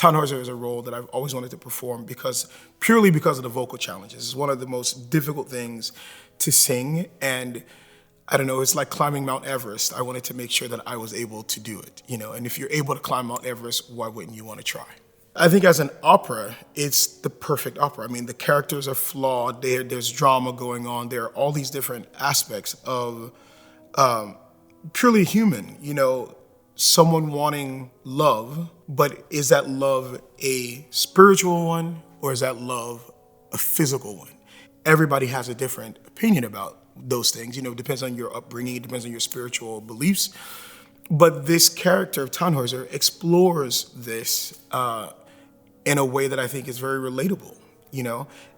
Tannhäuser is a role that I've always wanted to perform purely because of the vocal challenges. It's one of the most difficult things to sing, and I don't know, it's like climbing Mount Everest. I wanted to make sure that I was able to do it, and if you're able to climb Mount Everest, why wouldn't you want to try? I think as an opera, it's the perfect opera. I mean, the characters are flawed, there's drama going on, there are all these different aspects of purely human, someone wanting love, but is that love a spiritual one or is that love a physical one? Everybody has a different opinion about those things. It depends on your upbringing, it depends on your spiritual beliefs. But this character of Tannhäuser explores this in a way that I think is very relatable,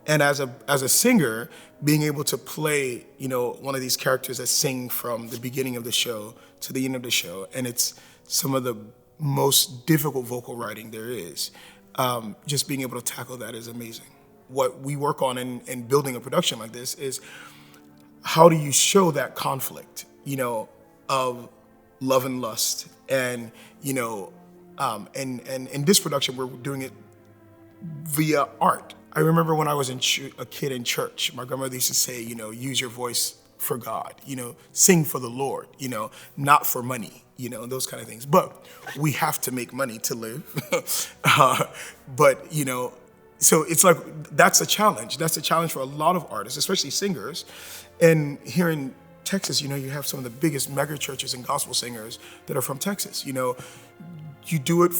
And as a singer, being able to play, one of these characters that sing from the beginning of the show to the end of the show, and it's some of the most difficult vocal writing there is. Just being able to tackle that is amazing. What we work on in building a production like this is how do you show that conflict, of love and lust, and and in this production we're doing it via art. I remember when I was a kid in church, my grandmother used to say, use your voice for God, sing for the Lord, not for money, those kind of things. But we have to make money to live. But, so it's like, that's a challenge. That's a challenge for a lot of artists, especially singers. And here in Texas, you have some of the biggest mega churches and gospel singers that are from Texas. You do it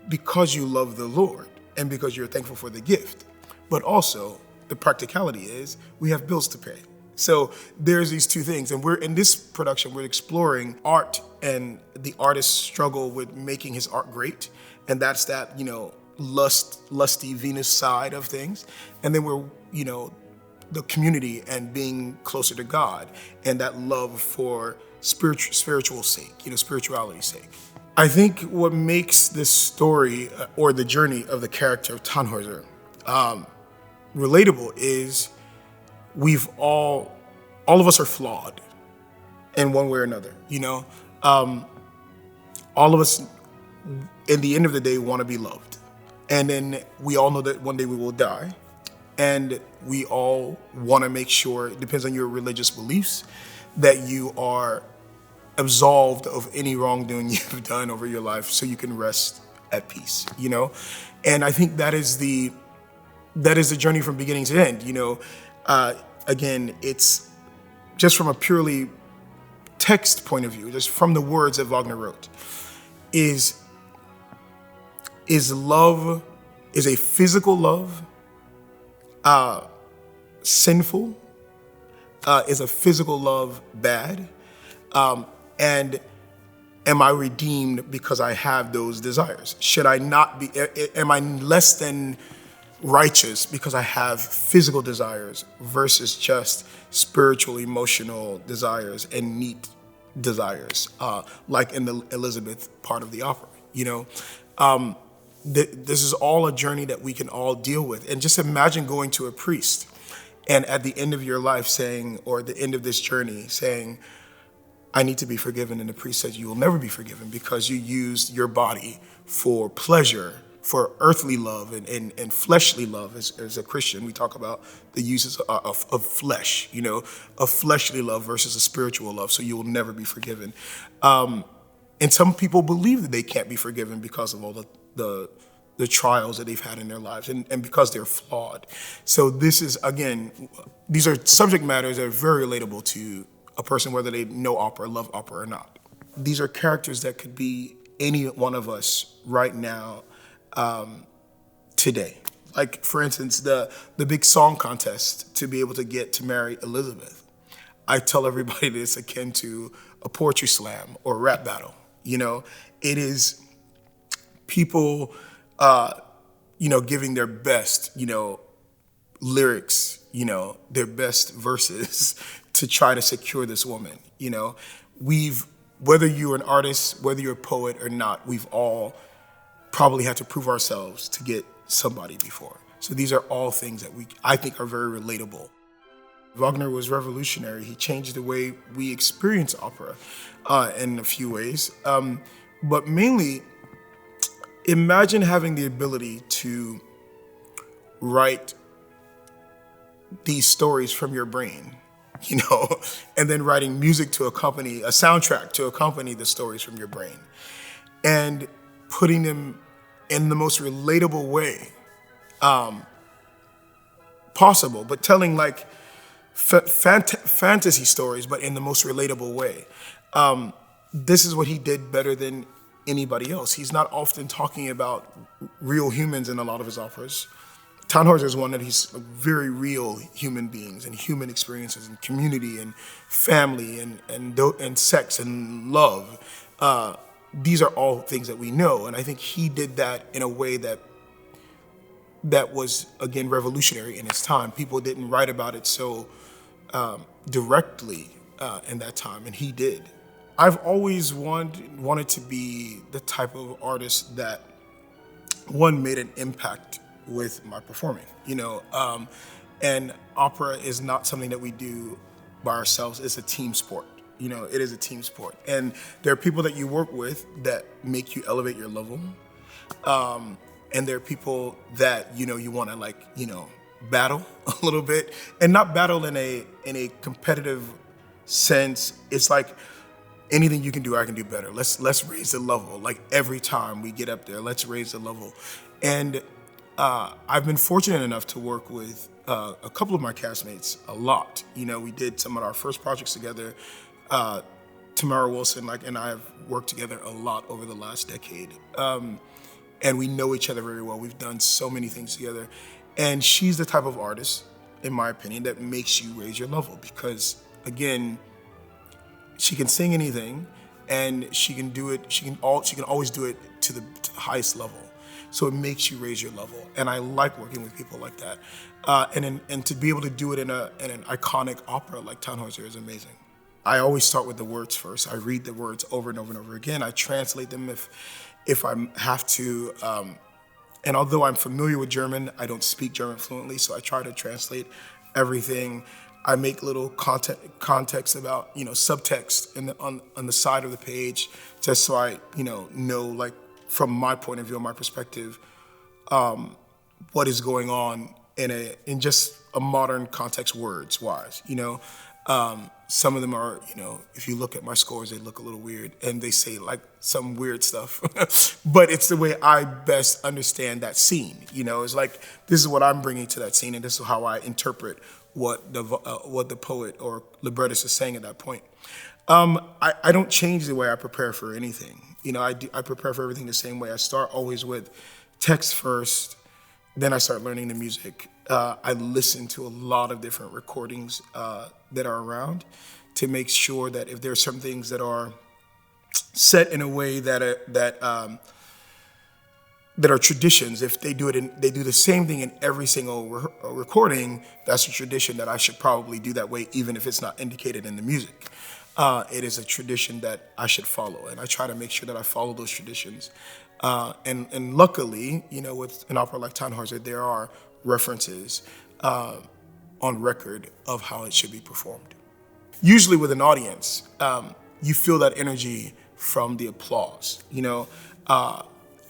because you love the Lord and because you're thankful for the gift. But also, the practicality is we have bills to pay. So there's these two things. And in this production, we're exploring art and the artist's struggle with making his art great. And that's that, lusty Venus side of things. And then we're, the community and being closer to God and that love for spiritual sake, spirituality's sake. I think what makes this story or the journey of the character of Tannhäuser relatable is all of us are flawed in one way or another, all of us in the end of the day want to be loved. And then we all know that one day we will die. And we all want to make sure, it depends on your religious beliefs, that you are absolved of any wrongdoing you've done over your life so you can rest at peace, And I think that is the journey from beginning to end, Again, it's just from a purely text point of view, just from the words that Wagner wrote, is love, is a physical love sinful? Is a physical love bad? And am I redeemed because I have those desires? Should I not be, am I less than righteous because I have physical desires versus just spiritual, emotional desires and neat desires, like in the Elizabeth part of the opera, This is all a journey that we can all deal with. And just imagine going to a priest and at the end of your life saying, or at the end of this journey saying, I need to be forgiven. And the priest says, you will never be forgiven because you used your body for pleasure, for earthly love and fleshly love. As a Christian, we talk about the uses of flesh, of fleshly love versus a spiritual love. So you will never be forgiven. And some people believe that they can't be forgiven because of all the trials that they've had in their lives and because they're flawed. So this is, again, these are subject matters that are very relatable to a person, whether they know opera, love opera or not. These are characters that could be any one of us right now, today. Like, for instance, the big song contest to be able to get to marry Elizabeth. I tell everybody that it's akin to a poetry slam or a rap battle. It is people, giving their best, lyrics, their best verses to try to secure this woman. Whether you're an artist, whether you're a poet or not, we've all probably had to prove ourselves to get somebody before. So these are all things that I think are very relatable. Wagner was revolutionary. He changed the way we experience opera in a few ways. But mainly, imagine having the ability to write these stories from your brain, and then writing music to accompany, a soundtrack to accompany the stories from your brain, and putting them in the most relatable way possible, but telling like fantasy stories, but in the most relatable way. This is what he did better than anybody else. He's not often talking about real humans in a lot of his operas. Tannhäuser is one that he's very real human beings and human experiences and community and family and sex and love. These are all things that we know, and I think he did that in a way that was, again, revolutionary in its time. People didn't write about it so directly in that time, and he did. I've always wanted to be the type of artist that, one, made an impact with my performing, and opera is not something that we do by ourselves. It's a team sport. It is a team sport, and there are people that you work with that make you elevate your level, and there are people that you want to battle a little bit, and not battle in a competitive sense. It's like anything you can do, I can do better. Let's raise the level. Like every time we get up there, let's raise the level. And I've been fortunate enough to work with a couple of my castmates a lot. We did some of our first projects together. Tamara Wilson, and I have worked together a lot over the last decade. And we know each other very well. We've done so many things together. And she's the type of artist, in my opinion, that makes you raise your level because, again, she can sing anything and she can do it, she can always do it to the highest level. So it makes you raise your level. And I like working with people like that. And to be able to do it in an iconic opera like Tannhäuser is amazing. I always start with the words first. I read the words over and over and over again. I translate them if I have to. And although I'm familiar with German, I don't speak German fluently, so I try to translate everything. I make little context about, subtext on the side of the page, just so I, know, like, from my point of view, my perspective, what is going on in just a modern context, words wise. Some of them are, if you look at my scores, they look a little weird and they say like some weird stuff, but it's the way I best understand that scene. It's like, this is what I'm bringing to that scene and this is how I interpret what the poet or librettist is saying at that point. I don't change the way I prepare for anything. I prepare for everything the same way. I start always with text first, then I start learning the music. I listen to a lot of different recordings that are around to make sure that if there are some things that are set in a way that are traditions, if they do the same thing in every single recording, that's a tradition that I should probably do that way, even if it's not indicated in the music. It is a tradition that I should follow, and I try to make sure that I follow those traditions. And luckily, with an opera like Tannhäuser, there are references on record of how it should be performed. Usually with an audience, you feel that energy from the applause.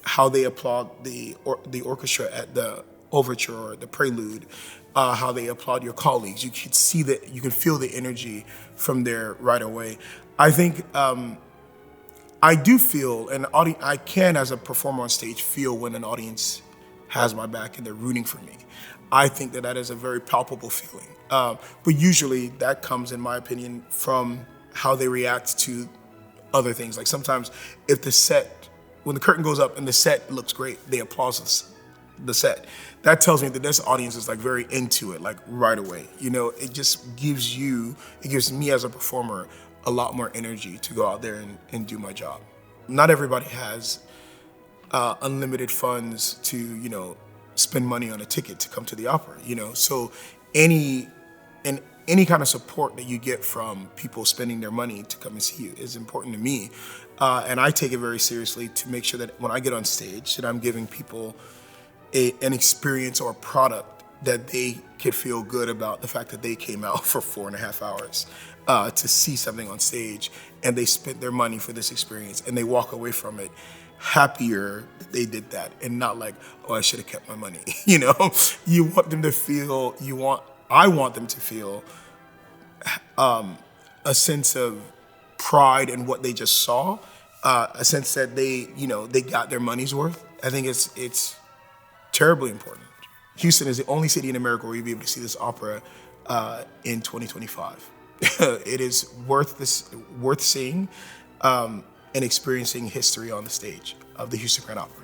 How they applaud the orchestra at the overture or the prelude, how they applaud your colleagues. You can see that, you can feel the energy from there right away. I think I do feel, I can as a performer on stage feel when an audience has my back and they're rooting for me. I think that is a very palpable feeling. But usually that comes, in my opinion, from how they react to other things. Like sometimes when the curtain goes up and the set looks great, they applaud the set. That tells me that this audience is like very into it, like right away. It just gives me as a performer a lot more energy to go out there and do my job. Not everybody has unlimited funds to, spend money on a ticket to come to the opera, So any kind of support that you get from people spending their money to come and see you is important to me. And I take it very seriously to make sure that when I get on stage, that I'm giving people an experience or a product that they could feel good about the fact that they came out for 4.5 hours to see something on stage, and they spent their money for this experience, and they walk away from it happier that they did that, and not like, oh, I should have kept my money. You know, you want them to feel. I want them to feel a sense of pride in what they just saw, a sense that they got their money's worth. I think it's terribly important. Houston is the only city in America where you'll be able to see this opera in 2025. It is worth seeing and experiencing history on the stage of the Houston Grand Opera.